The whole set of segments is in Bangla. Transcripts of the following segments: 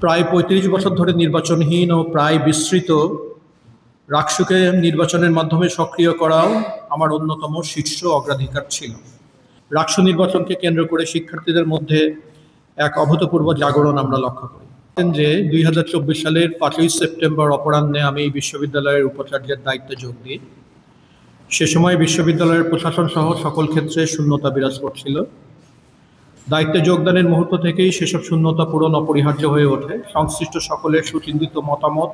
প্রায় ৩৫ বছর ধরে নির্বাচনহীন ও প্রায় বিস্তৃত রাকসুকে নির্বাচনের মাধ্যমে সক্রিয় করাও আমার অন্যতম শীর্ষ অগ্রাধিকার ছিল। রাকসু নির্বাচনকে কেন্দ্র করে শিক্ষার্থীদের মধ্যে এক অভূতপূর্ব জাগরণ আমরা লক্ষ্য করি। যে ২০২৪ সালের ৫ই সেপ্টেম্বর অপরাহ্নে আমি এই বিশ্ববিদ্যালয়ের উপাচার্যের দায়িত্বে যোগ দিই। সে সময় বিশ্ববিদ্যালয়ের প্রশাসন সহ সকল ক্ষেত্রে শূন্যতা বিরাজ করছিল। দায়িত্বে যোগদানের মুহূর্ত থেকেই সেসব শূন্যতা পূরণ অপরিহার্য হয়ে ওঠে। সংশ্লিষ্ট সকলের সুচিন্তিত মতামত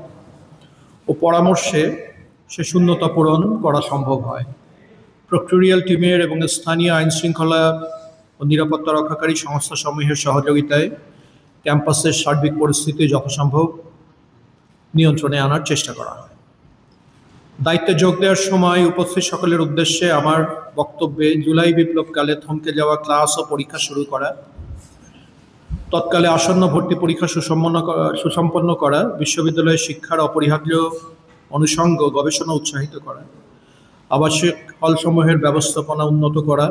ও পরামর্শে সে শূন্যতা পূরণ করা সম্ভব হয়। প্রক্টোরিয়াল টিমের এবং স্থানীয় আইনশৃঙ্খলা ও নিরাপত্তা রক্ষাকারী সংস্থাসমূহের সহযোগিতায় ক্যাম্পাসের সার্বিক পরিস্থিতি যথাসম্ভব নিয়ন্ত্রণে আনার চেষ্টা করা হয়। দায়িত্বে যোগ দেওয়ার সময় উপস্থিত সকলের উদ্দেশ্যে আমার বক্তব্যে জুলাই বিপ্লবকালে থমকে যাওয়া ক্লাস ও পরীক্ষা শুরু করা, তৎকালে আসন্ন ভর্তি পরীক্ষা সুসম্পন্ন করা, বিশ্ববিদ্যালয়ের শিক্ষার অপরিহার্য অনুষঙ্গ গবেষণা উৎসাহিত করা, আবাসিক হলসমূহের ব্যবস্থাপনা উন্নত করা,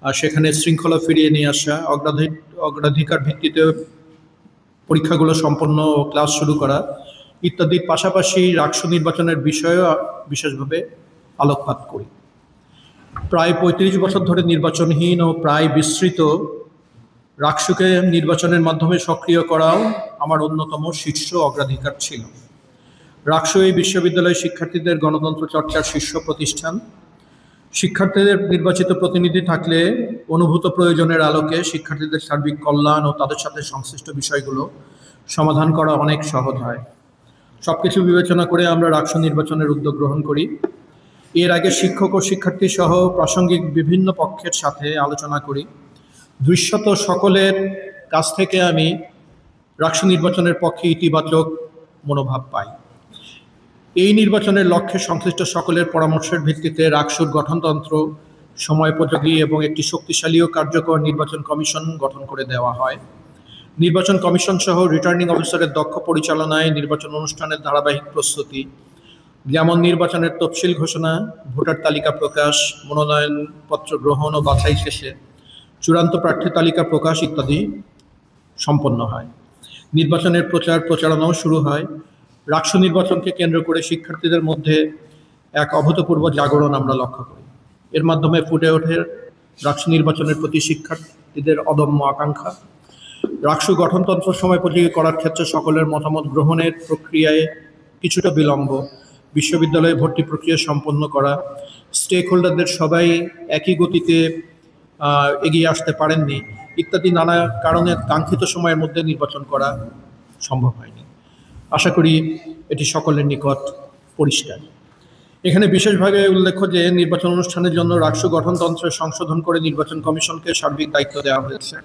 আর সেখানে শৃঙ্খলা ফিরিয়ে নিয়ে আসা, অগ্রাধিকার ভিত্তিতে পরীক্ষাগুলো সম্পন্ন ও ক্লাস শুরু করা ইত্যাদির পাশাপাশি রাকসু নির্বাচনের বিষয়েও বিশেষভাবে আলোকপাত করি। প্রায় ৩৫ বছর ধরে নির্বাচনহীন ও প্রায় বিস্তৃত রাকসুকে নির্বাচনের মাধ্যমে সক্রিয় করাও আমার অন্যতম শীর্ষ অগ্রাধিকার ছিল। রাকসু এই বিশ্ববিদ্যালয়ের শিক্ষার্থীদের গণতন্ত্র চর্চার শীর্ষ প্রতিষ্ঠান। শিক্ষার্থীদের নির্বাচিত প্রতিনিধি থাকলে অনুভূত প্রয়োজনের আলোকে শিক্ষার্থীদের সার্বিক কল্যাণ ও তাদের সাথে সংশ্লিষ্ট বিষয়গুলো সমাধান করা অনেক সহজ হয়। সবকিছু বিবেচনা করে আমরা রাকসু নির্বাচনের উদ্যোগ গ্রহণ করি। এর আগে শিক্ষক ও শিক্ষার্থী সহ প্রাসঙ্গিক বিভিন্ন পক্ষের সাথে আলোচনা করি। দৃশ্যত সকলের কাছ থেকে আমি রাকসু নির্বাচনের পক্ষে ইতিবাচক মনোভাব পাই। এই নির্বাচনের লক্ষ্যে সংশ্লিষ্ট সকলের পরামর্শের ভিত্তিতে রাকসুর গঠনতন্ত্র সময়োপযোগী এবং একটি শক্তিশালী ও কার্যকর নির্বাচন কমিশন গঠন করে দেওয়া হয়। নির্বাচন কমিশন সহ রিটার্নিং অফিসারের দক্ষ পরিচালনায় নির্বাচন অনুষ্ঠানের ধারাবাহিক প্রস্তুতি, যেমন নির্বাচনের তফসিল ঘোষণা, ভোটার তালিকা প্রকাশ, মনোনয়নপত্র গ্রহণ ও বাছাই শেষে চূড়ান্ত প্রার্থী তালিকা প্রকাশ ইত্যাদি সম্পন্ন হয়। নির্বাচনের প্রচারণাও শুরু হয়। রাকসু নির্বাচনকে কেন্দ্র করে শিক্ষার্থীদের মধ্যে এক অভূতপূর্ব জাগরণ আমরা লক্ষ্য করি। এর মাধ্যমে ফুটে ওঠে রাকসু নির্বাচনের প্রতি শিক্ষার্থীদের অদম্য আকাঙ্ক্ষা। রাকসু গঠনতন্ত্র সময়োপযোগী করার ক্ষেত্রে সকলের মতামত গ্রহণের প্রক্রিয়ায় কিছুটা বিলম্ব, বিশ্ববিদ্যালয়ে ভর্তি প্রক্রিয়া সম্পন্ন করা, স্টেক হোল্ডারদের সবাই একই গতিতে এগিয়ে আসতে পারেননি ইত্যাদি নানা কারণে কাঙ্ক্ষিত সময়ের মধ্যে নির্বাচন করা সম্ভব হয়নি। আশা করি এটি সকলের নিকট পরিষ্কার। এখানে বিশেষভাবে উল্লেখ্য যে নির্বাচন অনুষ্ঠানের জন্য রাকসু গঠনতন্ত্রে সংশোধন করে নির্বাচন কমিশনকে সার্বিক দায়িত্ব দেওয়া হয়েছে।